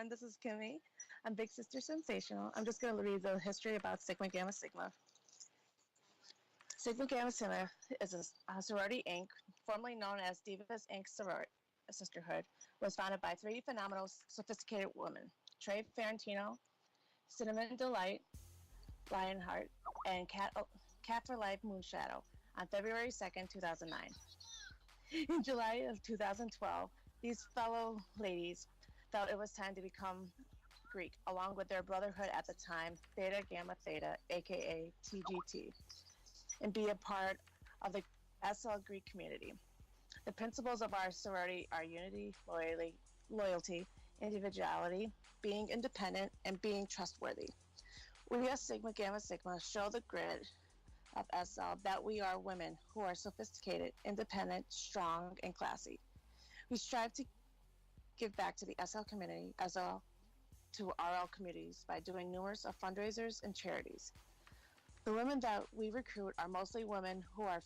everyone. This is Kimmy. I'm Big Sister Sensational. I'm just going to read the history about Sigma Gamma Sigma. Sigma Gamma Sigma is a sorority Inc., formerly known as Divas Inc. Sisterhood, was founded by three phenomenal, sophisticated women: Trey Ferrantino, Cinnamon Delight, Lionheart, and Cat for Life Moonshadow on February 2nd, 2009. In July of 2012, these fellow ladies felt it was time to become Greek, along with their brotherhood at the time, Beta Gamma Theta, aka TGT, and be a part of the SL Greek community. The principles of our sorority are unity, loyalty, individuality, being independent, and being trustworthy. We as Sigma Gamma Sigma show the grid of SL that we are women who are sophisticated, independent, strong, and classy. We strive to give back to the SL community as well to RL communities by doing numerous of fundraisers and charities. The women that we recruit are mostly women who are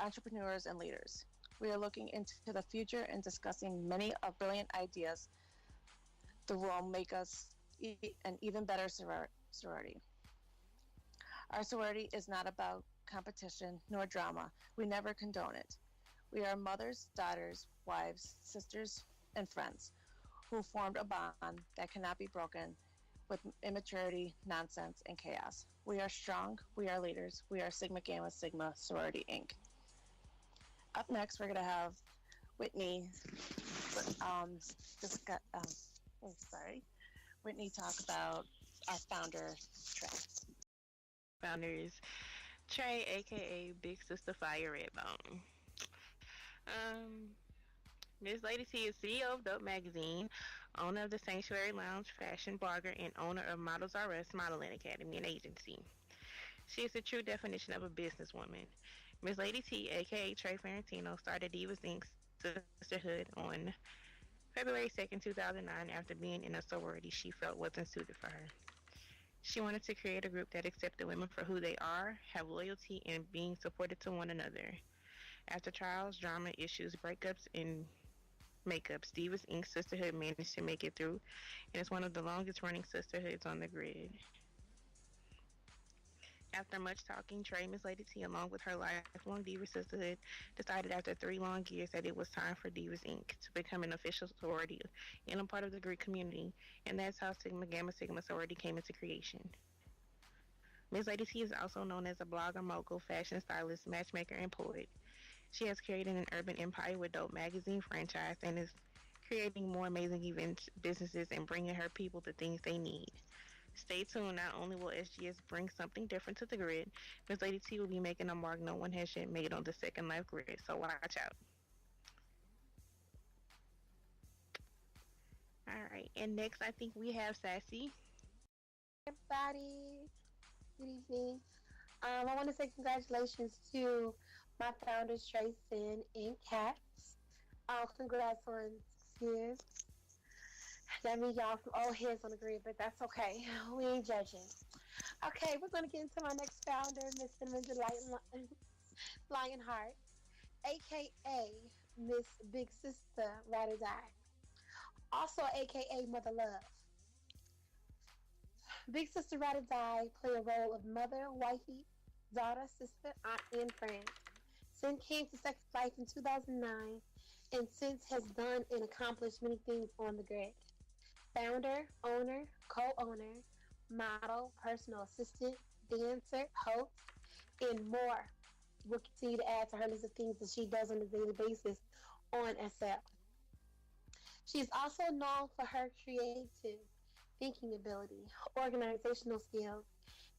entrepreneurs and leaders. We are looking into the future and discussing many of brilliant ideas that will make us an even better sorority. Our sorority is not about competition nor drama. We never condone it. We are mothers, daughters, wives, sisters, and friends who formed a bond that cannot be broken with immaturity, nonsense, and chaos. We are strong. We are leaders. We are Sigma Gamma Sigma Sorority Inc. Up next, we're going to have Whitney discuss, Whitney talk about our founder, Trey. Founders Trey, aka Big Sister Fire Redbone. Um, Miss Lady T is CEO of Dope Magazine, owner of the Sanctuary Lounge fashion blogger, and owner of Models R Us Modeling Academy and Agency. She is the true definition of a businesswoman. Miss Lady T, aka Trey Ferrantino, started Divas Inc. Sisterhood on February 2nd, 2009, after being in a sorority she felt wasn't suited for her. She wanted to create a group that accepted women for who they are, have loyalty, and being supported to one another. After trials, drama, issues, breakups, and makeups, Divas Inc. Sisterhood managed to make it through, and is one of the longest running sisterhoods on the grid. After much talking, Trey, Miss Lady T, along with her lifelong Diva Sisterhood, decided after 3 long years that it was time for Divas Inc. to become an official sorority and a part of the Greek community, and that's how Sigma Gamma Sigma sorority came into creation. Miss Lady T is also known as a blogger, mogul, fashion stylist, matchmaker, and poet. She has created an urban empire with Dope Magazine franchise and is creating more amazing events, businesses, and bringing her people the things they need. Stay tuned. Not only will SGS bring something different to the grid, Miss Lady T will be making a mark no one has yet made on the Second Life grid, so watch out. Alright, and next I think we have Sassy. Everybody. Good evening. I want to say congratulations to my founders, Tracy and Cats. Congrats on 6 years. That means y'all some old heads on the grid, but that's okay. We ain't judging. Okay, we're going to get into my next founder, Miss Cinnamon Delight Lionheart, a.k.a. Miss Big Sister Ride or Die. Also, a.k.a. Mother Love. Big Sister Ride or Die play a role of mother, wifey, daughter, sister, aunt, and friend. Sin came to Second Life in 2009 and since has done and accomplished many things on the grid. Founder, owner, co-owner, model, personal assistant, dancer, host, and more will continue to add to her list of things that she does on a daily basis on SL. She is also known for her creative thinking ability, organizational skills,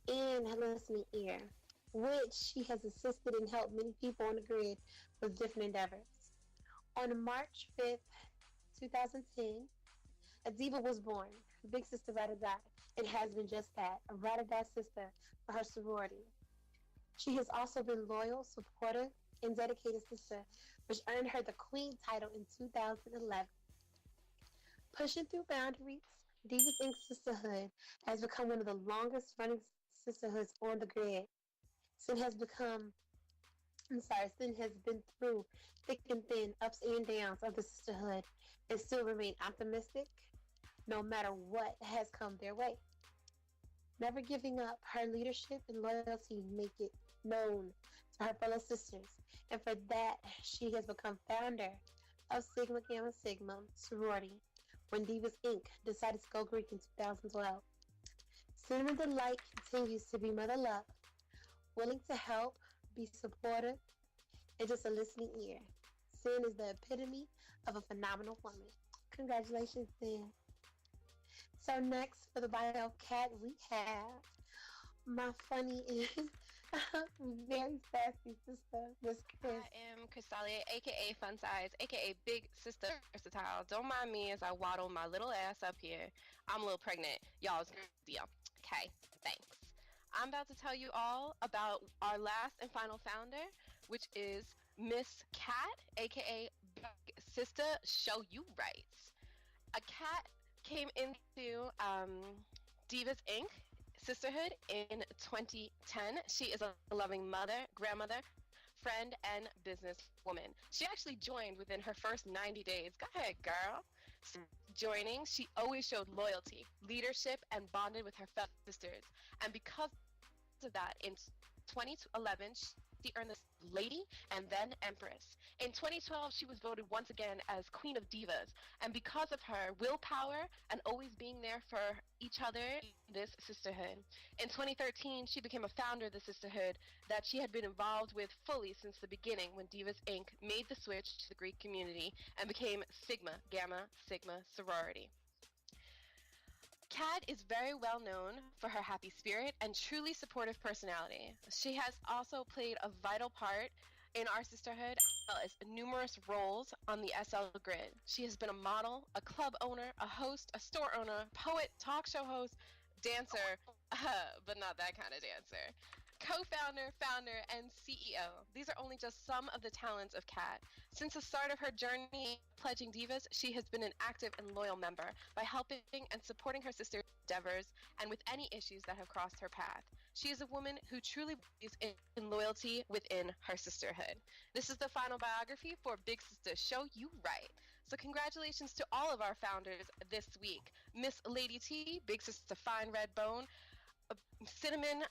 and her listening ear, which she has assisted and helped many people on the grid with different endeavors. On March 5th, 2010, a diva was born, Big Sister Ride or Die, and has been just that, a Ride or Die sister for her sorority. She has also been loyal, supportive, and dedicated sister, which earned her the Queen title in 2011. Pushing through boundaries, Divas Inc. Sisterhood has become one of the longest running sisterhoods on the grid. Sin has been through thick and thin, ups and downs of the sisterhood, and still remain optimistic, no matter what has come their way. Never giving up, her leadership and loyalty make it known to her fellow sisters, and for that, she has become founder of Sigma Gamma Sigma sorority when Divas Inc. decided to go Greek in 2012. Cinnamon Delight continues to be Mother Love, willing to help, be supportive, and just a listening ear. Sin is the epitome of a phenomenal woman. Congratulations, Sin. So next for the bio of Kat, we have my funny is very sassy sister, Miss Chris. I am Crystalia, aka Fun Size, aka Big Sister Versatile. Don't mind me as I waddle my little ass up here. I'm a little pregnant. Y'all's deal. Okay, thanks. I'm about to tell you all about our last and final founder, which is Miss Cat, aka Big Sister Show You Rights. A cat came into Divas Inc. Sisterhood in 2010. She is a loving mother, grandmother, friend, and businesswoman. She actually joined within her first 90 days. Go ahead, girl. Joining, she always showed loyalty, leadership, and bonded with her fellow sisters. And because of that, in 2011, she earned this Lady and then Empress. In 2012, she was voted once again as Queen of Divas. And because of her willpower and always being there for each other in this sisterhood. In 2013, she became a founder of the sisterhood that she had been involved with fully since the beginning when Divas Inc. made the switch to the Greek community and became Sigma Gamma Sigma sorority. Kat is very well known for her happy spirit and truly supportive personality. She has also played a vital part in our sisterhood, as well as numerous roles on the SL grid. She has been a model, a club owner, a host, a store owner, poet, talk show host, dancer, but not that kind of dancer, co-founder, founder, and CEO. These are only just some of the talents of Kat. Since the start of her journey pledging Divas, she has been an active and loyal member by helping and supporting her sister's endeavors and with any issues that have crossed her path. She is a woman who truly believes in loyalty within her sisterhood. This is the final biography for Big Sister Show You Right. So congratulations to all of our founders this week. Miss Lady T, Big Sister Fine Red Bone, Cinnamon,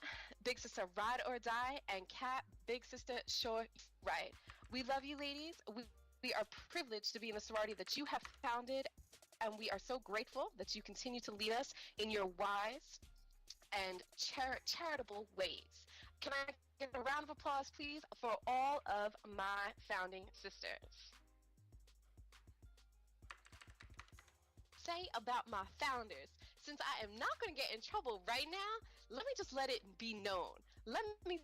Big Sister Ride or Die, and Kat, Big Sister Sure Right. We love you, ladies. We are privileged to be in the sorority that you have founded, and we are so grateful that you continue to lead us in your wise and charitable ways. Can I get a round of applause, please, for all of my founding sisters? Say about my founders. Since I am not going to get in trouble right now, let me just let it be known. Let me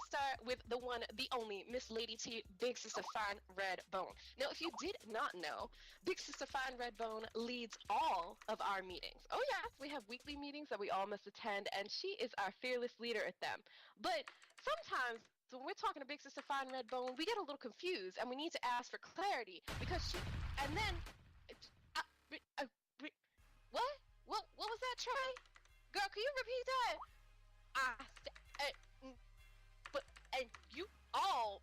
start with the one, the only, Miss Lady T, Big Sister Fine Red Bone. Now, if you did not know, Big Sister Fine Red Bone leads all of our meetings. Oh yeah, we have weekly meetings that we all must attend, and she is our fearless leader at them. But sometimes when we're talking to Big Sister Fine Red Bone, we get a little confused, and we need to ask for clarity, because she, and then, what was that, Trey? Girl, can you repeat that? And you all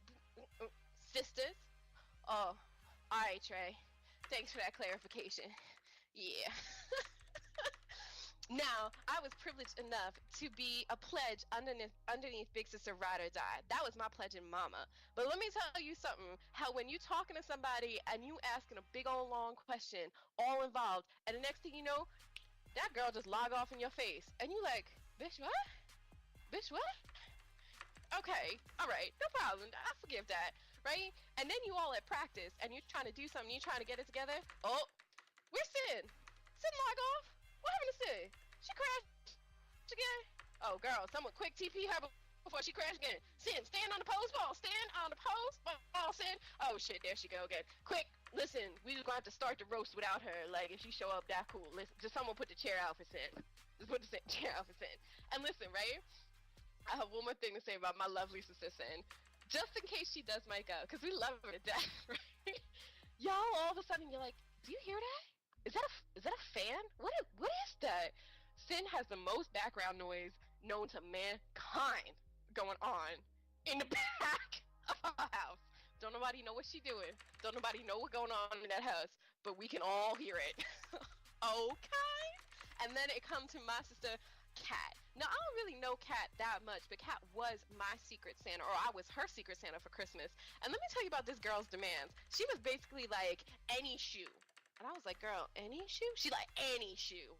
sisters. Oh, all right, Trey. Thanks for that clarification. Yeah. Now, I was privileged enough to be a pledge underneath Big Sister Ride or Die. That was my pledge in mama. But let me tell you something, how when you talking to somebody and you asking a big old long question, all involved, and the next thing you know, that girl just log off in your face. And you like, bitch, what? Bitch, what? Okay, all right, no problem. I forgive that, right? And then you all at practice, and you're trying to do something, you're trying to get it together. Oh, where's Sin? Sin log off? What happened to Sin? She crashed again? Oh, girl, someone quick TP her before she crashed again. Sin, stand on the post ball. Stand on the post ball, Sin. Oh, shit, there she go again. Quick, listen, we just going to have to start the roast without her. Like, if she show up, that cool. Listen, just someone put the chair out for Sin. Just put the chair out for Sin. And listen, right? I have one more thing to say about my lovely sister Sin, just in case she does mic up, because we love her to death, right? Y'all, all of a sudden, you're like, do you hear that? Is that a fan? What is that? Sin has the most background noise known to mankind going on in the back of our house. Don't nobody know what she doing. Don't nobody know what's going on in that house, but we can all hear it. Okay. And then it come to my sister, Kat. Now, I don't really know Kat that much, but Kat was my secret Santa, or I was her secret Santa for Christmas. And let me tell you about this girl's demands. She was basically like, any shoe. And I was like, girl, any shoe? She like, any shoe.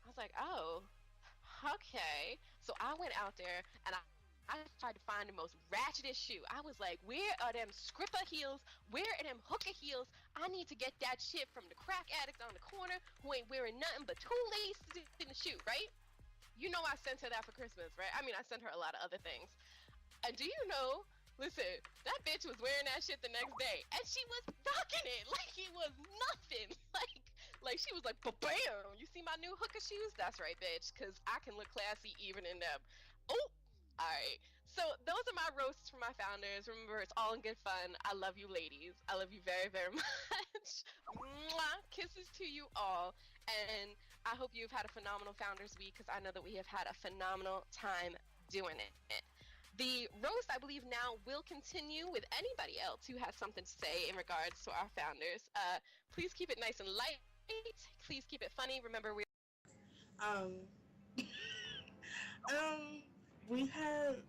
I was like, oh, okay. So I went out there and I tried to find the most ratchetest shoe. I was like, where are them scripper heels? Where are them hooker heels? I need to get that shit from the crack addict on the corner who ain't wearing nothing but two laces in the shoe, right? You know I sent her that for Christmas, right? I mean, I sent her a lot of other things. And do you know, listen, that bitch was wearing that shit the next day. And she was rocking it like it was nothing. Like she was like, bam, you see my new hooker shoes? That's right, bitch, because I can look classy even in them. Oh, all right. So those are my roasts for my founders. Remember, it's all in good fun. I love you, ladies. I love you very, very much. Mwah. Kisses to you all. And I hope you've had a phenomenal Founders Week, because I know that we have had a phenomenal time doing it. The roast, I believe, now will continue with anybody else who has something to say in regards to our founders. Please keep it nice and light. Please keep it funny. Remember, we're Um, um, we have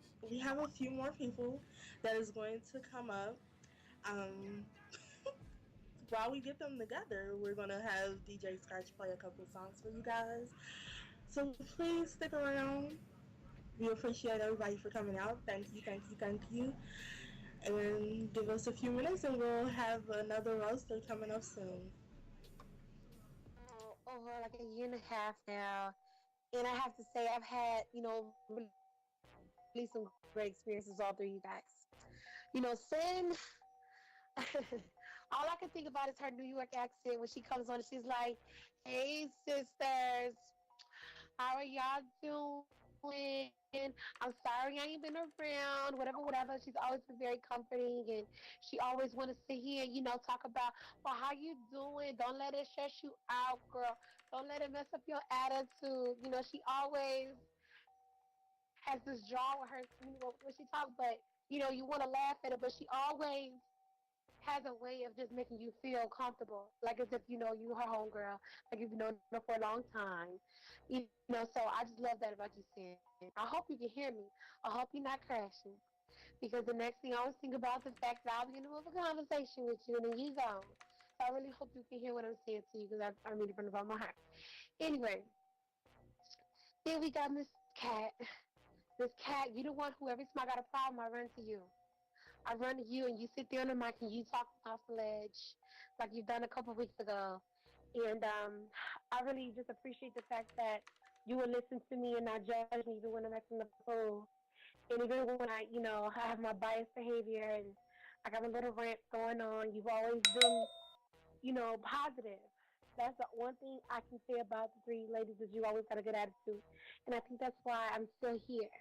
a few more people that is going to come up. Um, while we get them together, we're gonna have DJ Scratch play a couple songs for you guys. So please stick around. We appreciate everybody for coming out. Thank you, thank you, thank you. And give us a few minutes and we'll have another roaster coming up soon. Over like a year and a half now. And I have to say, I've had, really some great experiences all through you guys. Sin, all I can think about is her New York accent when she comes on and she's like, hey, sisters, how are y'all doing? I'm sorry I ain't been around, whatever. She's always been very comforting, and she always want to sit here and, talk about, well, how you doing? Don't let it stress you out, girl. Don't let it mess up your attitude. She always has this jaw with her, when she talks, but, you want to laugh at it, but she always has a way of just making you feel comfortable, like as if you her homegirl, like you've known her for a long time. So I just love that about you, Sin. I hope you can hear me. I hope you're not crashing, because the next thing I always think about the fact that I'll be in the middle of a conversation with you and then you gone. So I really hope you can hear what I'm saying to you, because I mean it from the bottom of my heart. Anyway, then we got Miss Cat. Miss Cat, you the one who every time I got a problem, I run to you. I run to you and you sit there on the mic and you talk off the ledge like you've done a couple weeks ago. And I really just appreciate the fact that you will listen to me and not judge me even when I'm acting the fool. And even when I have my biased behavior and I got a little rant going on, you've always been, positive. That's the one thing I can say about the three ladies is you always got a good attitude. And I think that's why I'm still here.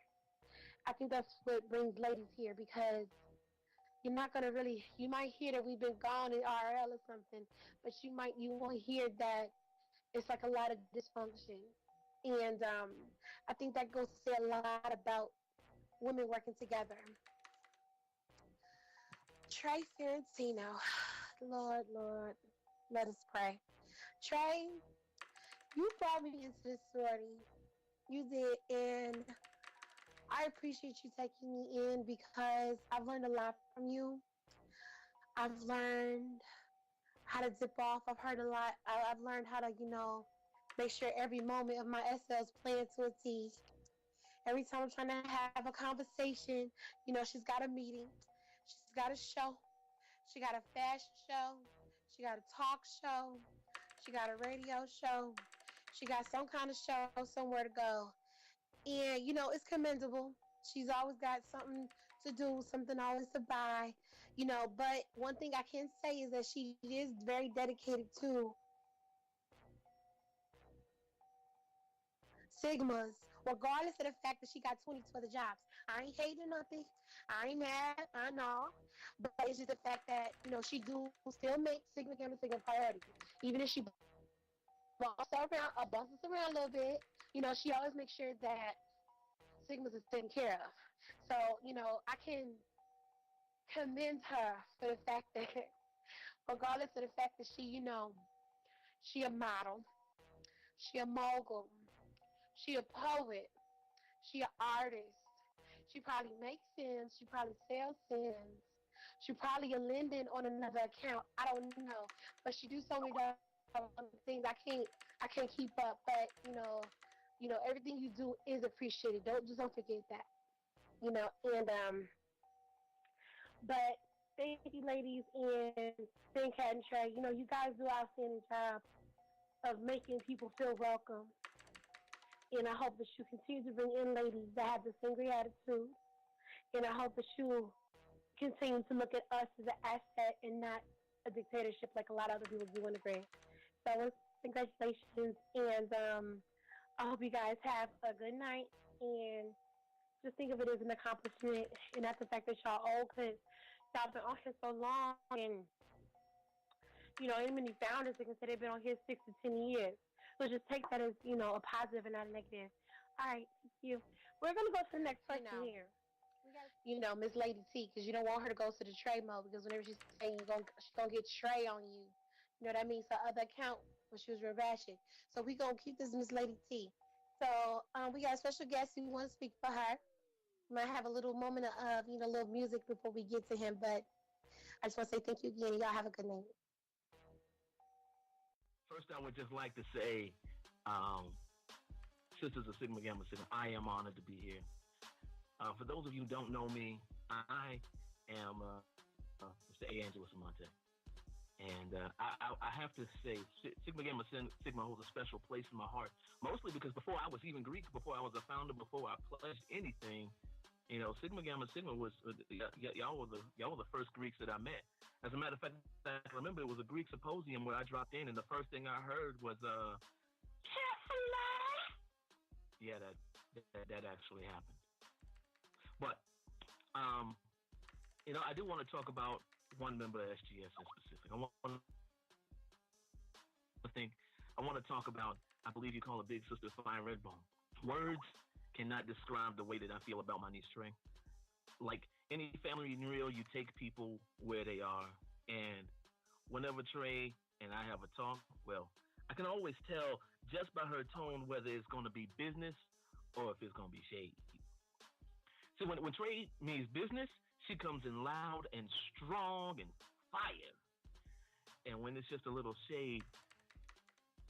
I think that's what brings ladies here, because you're not gonna really. You might hear that we've been gone in RL or something, but you won't hear that it's like a lot of dysfunction, and I think that goes to say a lot about women working together. Trey Ferentino, Lord, Lord, let us pray. Trey, you brought me into this sorority. You did, and I appreciate you taking me in because I've learned a lot from you. I've learned how to dip off. I've heard a lot. I've learned how to, make sure every moment of my SLs playing to a T. Every time I'm trying to have a conversation, she's got a meeting. She's got a show. She got a fashion show. She got a talk show. She got a radio show. She got some kind of show somewhere to go. And, it's commendable. She's always got something to do, something always to buy, but one thing I can say is that she is very dedicated to Sigmas, regardless of the fact that she got 22 other jobs. I ain't hating nothing. I ain't mad. I know. But it's just the fact that, she do still make Sigma Gamma Sigma priority. Even if she bosses around a little bit, she always makes sure that Sigmas is taken care of. So, I can commend her for the fact that, regardless of the fact that she a model, She a mogul. She a poet. She an artist. She probably makes Sims. She probably sells Sims. She probably a lending on another account. I don't know, but she do so many other things. I can't keep up. But everything you do is appreciated. Don't forget that. And but thank you, ladies, and Thank Cat and Trey. You guys do an outstanding job of making people feel welcome. And I hope that you continue to bring in ladies that have the sangry attitude. And I hope that you continue to look at us as an asset and not a dictatorship like a lot of other people do in the grade. So, congratulations, and I hope you guys have a good night. And just think of it as an accomplishment, and not the fact that y'all old, because y'all been on here so long, and any many founders that can say they've been on here 6 to 10 years. So just take that as a positive and not a negative. All right, thank you. We're gonna go to the next person here. Miss Lady T, because you don't want her to go to the Trey mode, because whenever she's saying she's gonna get Trey on you. You know what I mean? So other account when she was real ratchet. So we gonna keep this Miss Lady T. So we got a special guest who wants to speak for her. We might have a little moment of a little music before we get to him, but I just want to say thank you again, and y'all have a good night. First, I would just like to say, Sisters of Sigma Gamma Sigma, I am honored to be here. For those of you who don't know me, I am Mr. A. Angelo Samonte. And I have to say, Sigma Gamma Sigma holds a special place in my heart, mostly because before I was even Greek, before I was a founder, before I pledged anything, Sigma Gamma Sigma was y'all were the first Greeks that I met. As a matter of fact, I remember it was a Greek symposium where I dropped in, and the first thing I heard was yeah, that actually happened. But I do want to talk about one member of SGS in specific. I want to talk about, I believe you call a big sister Fine Redbone. Words cannot describe the way that I feel about my niece Trey. Like any family real, you take people where they are. And whenever Trey and I have a talk, well, I can always tell just by her tone whether it's going to be business or if it's going to be shade. See, when Trey means business, she comes in loud and strong and fire. And when it's just a little shade,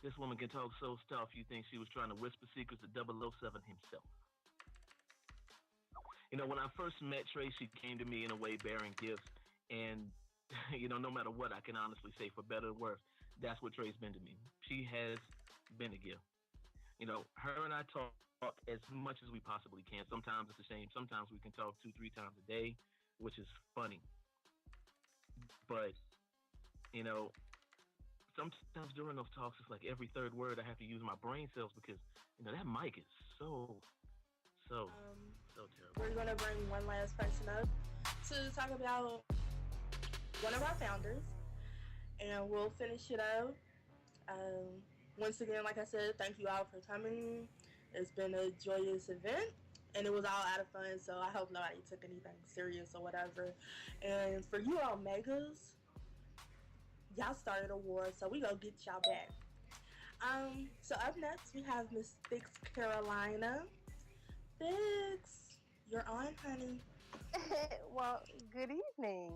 this woman can talk so tough you think she was trying to whisper secrets to 007 himself. When I first met Trey, she came to me in a way bearing gifts. And, no matter what, I can honestly say, for better or worse, that's what Trey's been to me. She has been a gift. Her and I talk as much as we possibly can. Sometimes it's the same. Sometimes we can talk 2-3 times a day, which is funny. But, sometimes during those talks, it's like every third word I have to use my brain cells because, that mic is so terrible. We're going to bring one last person up to talk about one of our founders, and we'll finish it out. Once again, like I said, thank you all for coming. It's been a joyous event, and it was all out of fun, so I hope nobody took anything serious or whatever. And for you all megas, y'all started a war, so we gonna get y'all back. So up next, we have Miss Fix Carolina. Fix, you're on, honey. Well, good evening.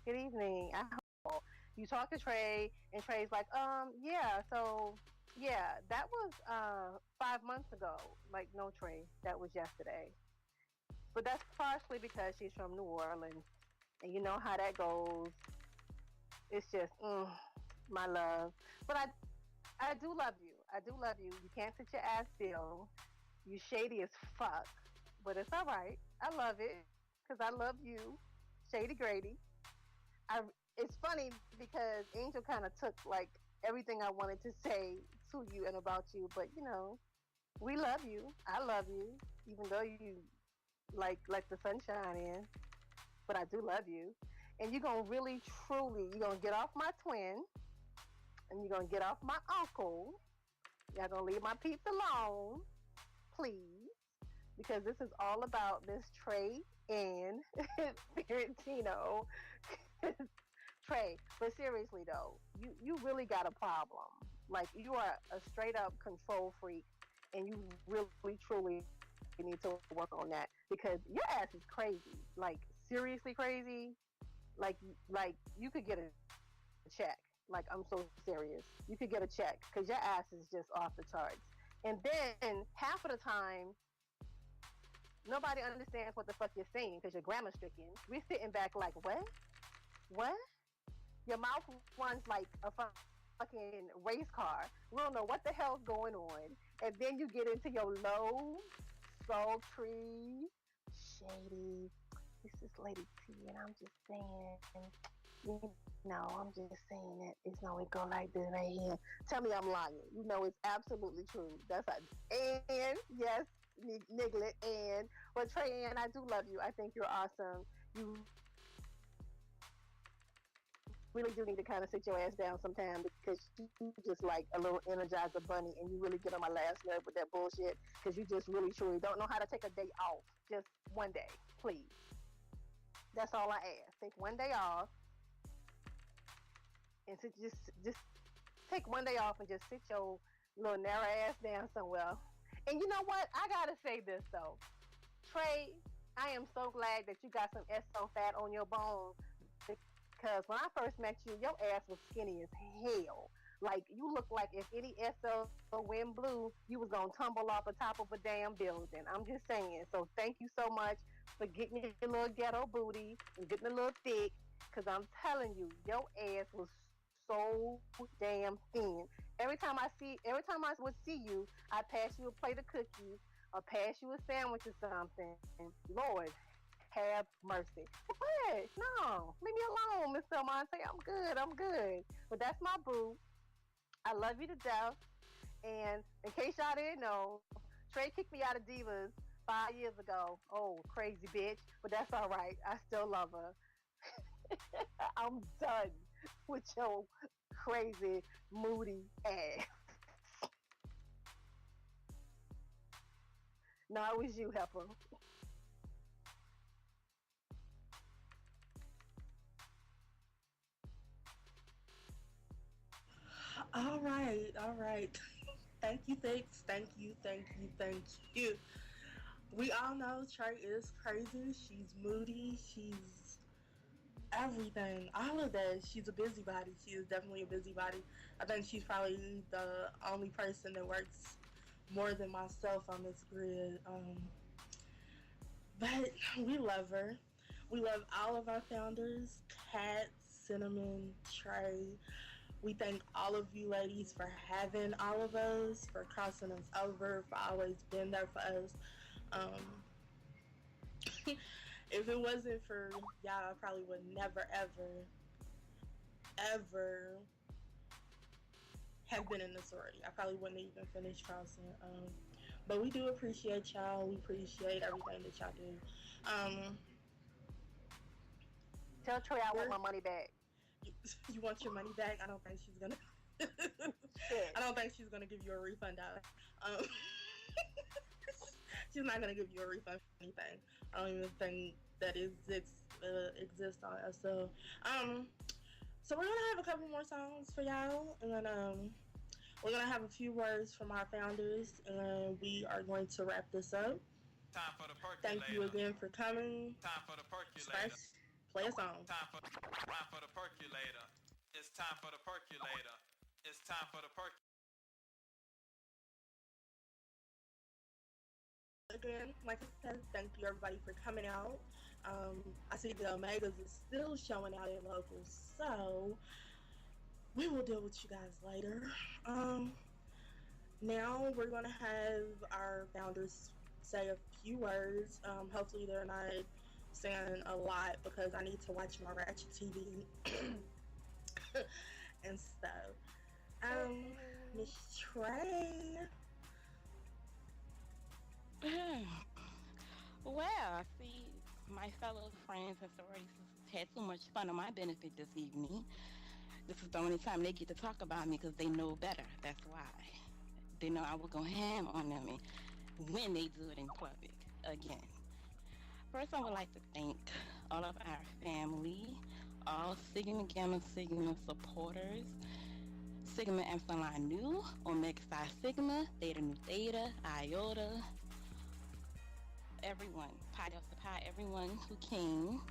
Good evening. I hope you talk to Trey, and Trey's like, yeah, so, yeah, that was 5 months ago. Like, no, Trey, that was yesterday. But that's partially because she's from New Orleans, and you know how that goes. It's just, my love. But I do love you. I do love you. You can't sit your ass still. You shady as fuck. But it's all right. I love it because I love you, Shady Grady. It's funny because Angel kind of took like everything I wanted to say to you and about you, but we love you. I love you, even though you like the sunshine in. But I do love you, and you're gonna really, truly, you're gonna get off my twin, and you're gonna get off my uncle. Y'all gonna leave my peeps alone, please, because this is all about Miss Trey and Fiorentino. Trey, but seriously though, you really got a problem. Like you are a straight up control freak, and you really truly need to work on that because your ass is crazy, like seriously crazy. Like you could get a check. Like I'm so serious. You could get a check because your ass is just off the charts. And then half of the time, nobody understands what the fuck you're saying because you're grammar stricken. We're sitting back like, what? Your mouth runs like a fucking race car. We don't know what the hell's going on. And then you get into your low, sultry, shady. This is Lady T, and I'm just saying, I'm just saying that it's no it go like this right here. Tell me I'm lying. You know it's absolutely true. That's how. And yes, Niglet, and but Trey, and I do love you. I think you're awesome. You really do need to kind of sit your ass down sometime because you just like a little energizer bunny, and you really get on my last nerve with that bullshit because you just really truly don't know how to take a day off. Just one day, please. That's all I ask. Take one day off and take one day off and just sit your little narrow ass down somewhere. And you know what? I gotta say this though, Trey. I am so glad that you got some SO fat on your bones because when I first met you, your ass was skinny as hell. Like you look like if any SO wind blew, you was gonna tumble off the top of a damn building. I'm just saying. So thank you so much for getting your little ghetto booty and getting a little thick. Cause I'm telling you, your ass was so damn thin. Every time I would see you, I pass you a plate of cookies or pass you a sandwich or something. Lord, have mercy. What? No, leave me alone, Mr. Amante. I'm good. But that's my boo. I love you to death. And in case y'all didn't know, Trey kicked me out of Divas 5 years ago. Oh, crazy bitch. But that's all right. I still love her. I'm done with your crazy, moody ass. No, it was you, Heifer. All right, all right. Thank you, thanks, thank you. We all know Trey is crazy. She's moody. She's everything. All of that. She's a busybody. She is definitely a busybody. I think she's probably the only person that works more than myself on this grid. But we love her. We love all of our founders, Kat, Cinnamon, Trey. We thank all of you ladies for having all of us, for crossing us over, for always being there for us. Um, if it wasn't for y'all, I probably would never, ever have been in the sorority. I probably wouldn't even finish crossing. But we do appreciate y'all. We appreciate everything that y'all do. Um, Tell Trey I want my money back. you, you want your money back? I don't think she's gonna. Shit. I don't think she's gonna give you a refund out. Um, she's not gonna give you a refund for anything. I don't even think that exists on us. So we're gonna have a couple more songs for y'all, and then we're gonna have a few words from our founders, and we are going to wrap this up. Time for the percolator. Thank you again for coming. Time for the percolator. Spice, play a song. Time for the percolator. It's time for the percolator. It's time for the percolator. Again, like I said, thank you everybody for coming out. I see the Omegas is still showing out in locals, so we will deal with you guys later. Now we're gonna have our founders say a few words. Hopefully they're not saying a lot because I need to watch my Ratchet TV and stuff. Miss Trey. Well, I see my fellow friends and sorority sisters had too much fun on my benefit this evening. This is the only time they get to talk about me because they know better. That's why. They know I will go ham on them when they do it in public again. First, I would like to thank all of our family, all Sigma Gamma Sigma supporters, Sigma Epsilon Nu, Omega Psi Sigma, Theta Nu Theta, Iota, everyone, Pi Delta Pi, everyone who came,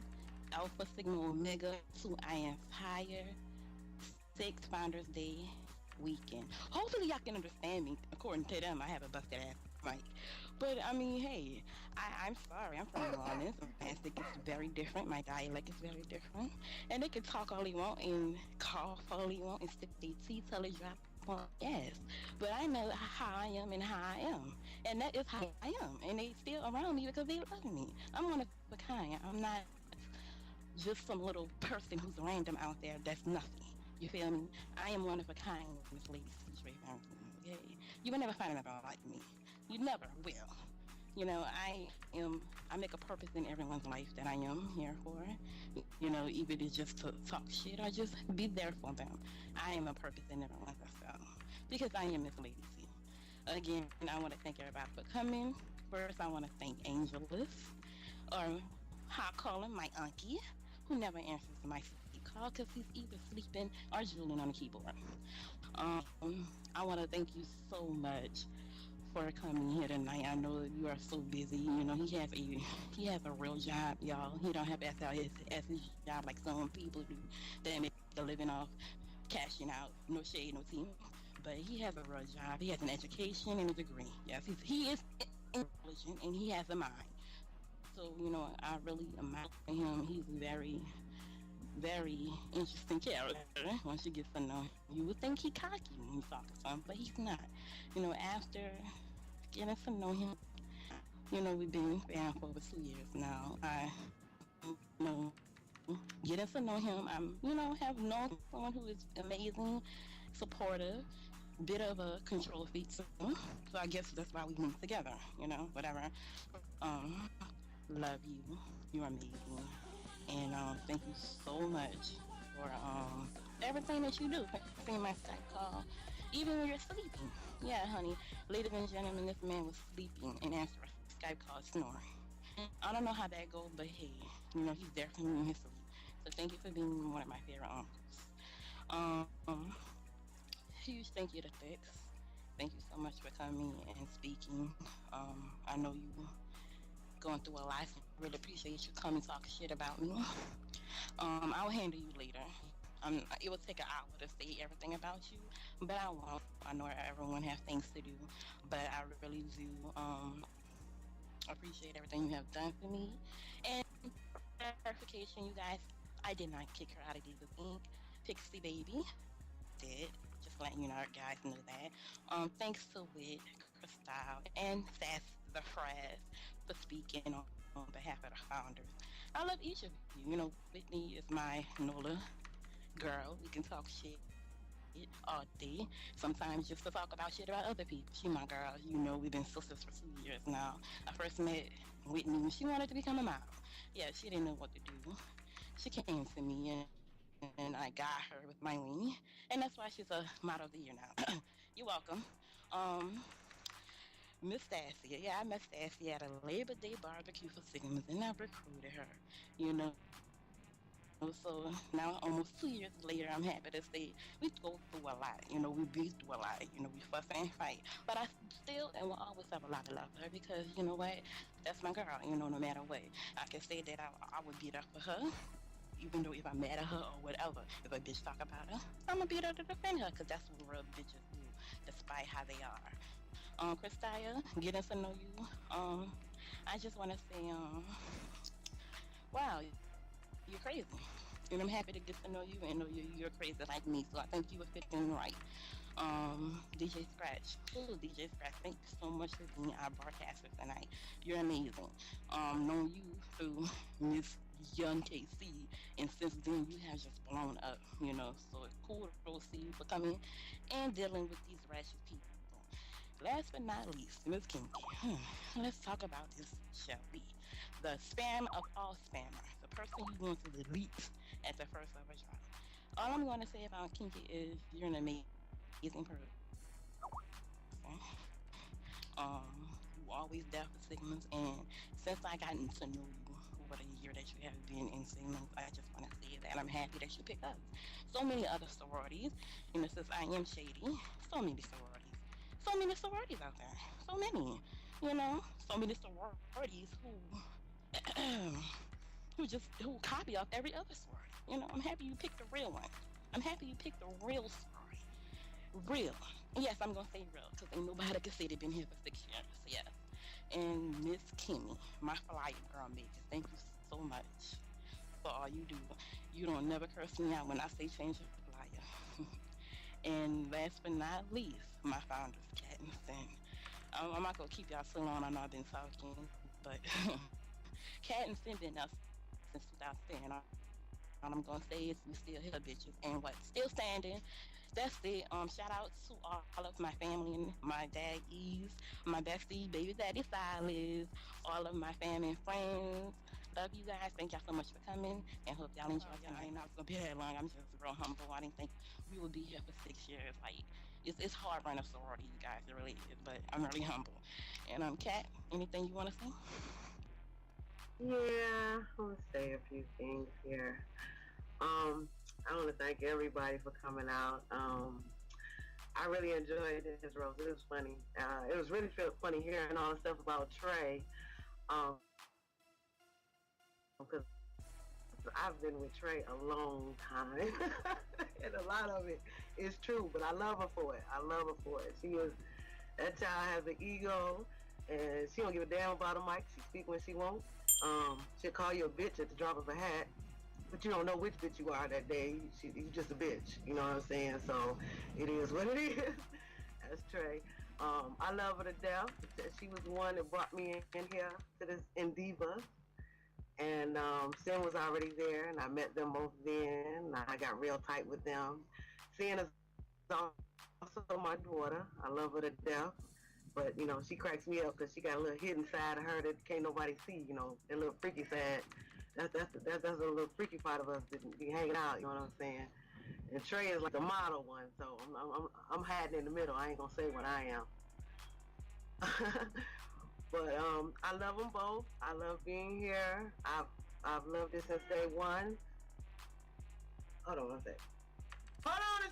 Alpha Sigma Omega to I Empire, 6 Founders Day weekend. Hopefully y'all can understand me. According to them, I have a busted ass mic. But I mean, hey, I'm sorry. I'm from New Orleans. My accent is very different. My dialect is very different. And they can talk all they want and cough all they want and sip their tea till they drop on yes. But I know how I am and how I am. And that is how I am. And they still around me because they love me. I'm one of a kind. I'm not just some little person who's random out there that's nothing. You feel me? I am one of a kind, Miss Lady Straight Mountain. Okay? You will never find another like me. You never will. You know, I make a purpose in everyone's life that I am here for. You know, even if it's just to talk shit or just be there for them. I am a purpose in everyone's life. Because I am Miss Lady C. Again, I want to thank everybody for coming. First, I want to thank Angelus, or how I call him, my uncle, who never answers my call because he's either sleeping or drooling on the keyboard. I want to thank you so much for coming here tonight. I know you are so busy. You know, he has a real job, y'all. He don't have his job like some people do that make a living off cashing out. No shade, no team. But he has a real job. He has an education and a degree. Yes, he is intelligent and he has a mind. So, you know, I really admire him. He's very, very interesting character. Once you get to know him, you would think he cocky when you talk to him, but he's not. You know, after getting to know him, you know, we've been fans for over 2 years now. You know, getting to know him, have known someone who is amazing, supportive, bit of a control freak. So I guess that's why we moved together. You know, whatever. Um, Love you. You're amazing. And thank you so much for everything that you do. For seeing my Skype call, even when you're sleeping. Yeah, honey. Ladies and gentlemen, this man was sleeping and answered a Skype call snoring. I don't know how that goes, but hey, you know, he's there for me in his sleep. So thank you for being one of my favorite uncles. Huge thank you to Fix. Thank you so much for coming and speaking. I know you going through a lot. Really appreciate you coming talk shit about me. I'll handle you later. It will take an hour to say everything about you, but I won't. I know everyone has things to do, but I really do appreciate everything you have done for me. And clarification, you guys, I did not kick her out of Divas Inc. Pixie Baby did. Just letting you know, guys know that. Thanks to Wit, Crystal, and Sass the Fraz for speaking on behalf of the founders. I love each of you. You know, Whitney is my NOLA girl. We can talk shit all day. Sometimes just to talk about shit about other people. She my girl. You know, we've been sisters for 2 years now. I first met Whitney when she wanted to become a model. Yeah, she didn't know what to do. She came to me and I got her with my wing. And that's why she's a model of the year now. You're welcome. Um, Miss Sassy. Yeah, I met Sassy at a Labor Day barbecue for Sigmas and I recruited her. You know, so now almost 2 years later, I'm happy to say we go through a lot. You know, we beat through a lot. You know, we fuss and fight. But I still and will always have a lot of love for her because, you know what? That's my girl, you know, no matter what. I can say that I would be there for her. Even though if I'm mad at her or whatever, if a bitch talk about her, I'm gonna be there to defend her because that's what real bitches do, despite how they are. Christia, getting to know you. I just want to say, wow, you're crazy. And I'm happy to get to know you and know you're crazy like me. So I think you were fitting right. DJ Scratch. Ooh, DJ Scratch, thank you so much for being our broadcaster tonight. You're amazing. Known you through Miss Young KC, and since then you have just blown up, you know. So it's cool to see you for coming and dealing with these ratchet people. Last but not least, Miss Kinky. Let's talk about this, shall we? The spam of all spammers. The person you want to delete at the first of a drop. All I'm going to say about Kinky is you're an amazing person. You always there for Sigmas, and since I gotten to know you over the year that you have been in Sigmas, I just want to say that and I'm happy that you picked us. So many other sororities, you know, since I am shady, so many sororities. So many sororities out there. So many. You know, so many sororities who copy off every other sorority. You know, I'm happy you picked the real one. I'm happy you picked the real sorority. Real. Yes, I'm gonna say real, because ain't nobody can say they've been here for 6 years. Yes. And Miss Kimmy, my flyer girl Major, thank you so much for all you do. You don't never curse me out when I say change your flyer. And last but not least, my founders, Cat and Sin. I'm not gonna keep y'all so long. I know I've been talking, but Cat and Sin been us since 2010. All I'm gonna say is we still here, bitches, and what? Still standing. That's it. Shout out to all of my family and my dad Eves, my bestie, baby daddy Silas, all of my family and friends. Love you guys. Thank y'all so much for coming, and hope y'all enjoy tonight. I didn't know I was gonna be here long. I'm just real humble. I didn't think we would be here for 6 years. Like it's hard running a sorority, you guys. It really is. But I'm really humble. And Kat, anything you want to say? Yeah, I want to say a few things here. I want to thank everybody for coming out. I really enjoyed this roast. It was funny. It was really funny hearing all the stuff about Trey. Because I've been with Trey a long time, and a lot of it is true. But I love her for it. I love her for it. She is that child has an ego, and she don't give a damn about a mic. She speak when she wants. She'll call you a bitch at the drop of a hat, but you don't know which bitch you are that day. You just a bitch. You know what I'm saying? So it is what it is. That's Trey. I love her to death. She was the one that brought me in here to this Endiva. And Sin was already there, and I met them both then. I got real tight with them. Sin is also my daughter. I love her to death. But, you know, she cracks me up because she got a little hidden side of her that can't nobody see, you know, that little freaky side. That's a little freaky part of us that be hanging out, you know what I'm saying? And Trey is like a model one, so I'm hiding in the middle. I ain't going to say what I am. But I love them both. I love being here. I've loved it since day one. Hold on one sec. Hold on.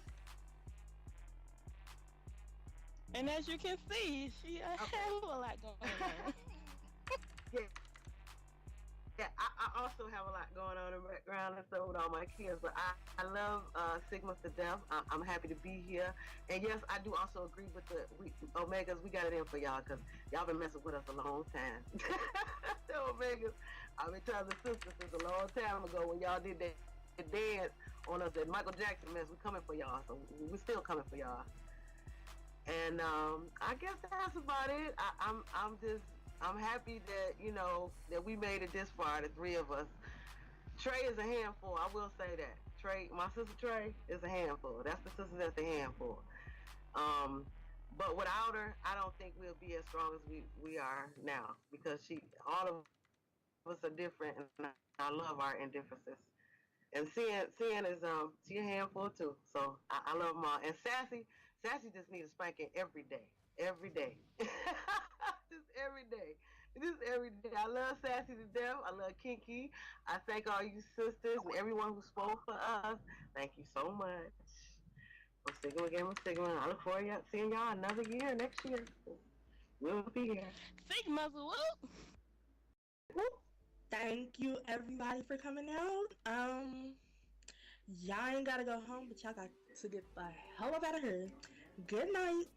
And as you can see, she a hell of a lot going on. Yeah, I also have a lot going on in the background and stuff with all my kids, but I love Sigma to death. I'm happy to be here. And yes, I do also agree with the Omegas. We got it in for y'all because y'all been messing with us a long time. The Omegas, I've been telling the sisters since a long time ago when y'all did that dance on us, that Michael Jackson mess. We coming for y'all, so we're still coming for y'all. And I guess that's about it. I'm happy that, you know, that we made it this far, the three of us. Trey is a handful, I will say that. Trey, my sister Trey is a handful. That's the sister that's a handful. But without her, I don't think we'll be as strong as we are now because all of us are different, and I love our indifferences. And Cian is she a handful too. So I love them all. And Sassy just needs a spanking every day. Every day. Just every day. Just every day. I love Sassy to death. I love Kinky. I thank all you sisters and everyone who spoke for us. Thank you so much. I'm Sigma again with Sigma. I look forward to seeing y'all another year next year. We'll be here. Sigma's whoop. Thank you everybody for coming out. Y'all ain't gotta go home, but y'all got to get the hell up out of here. Good night.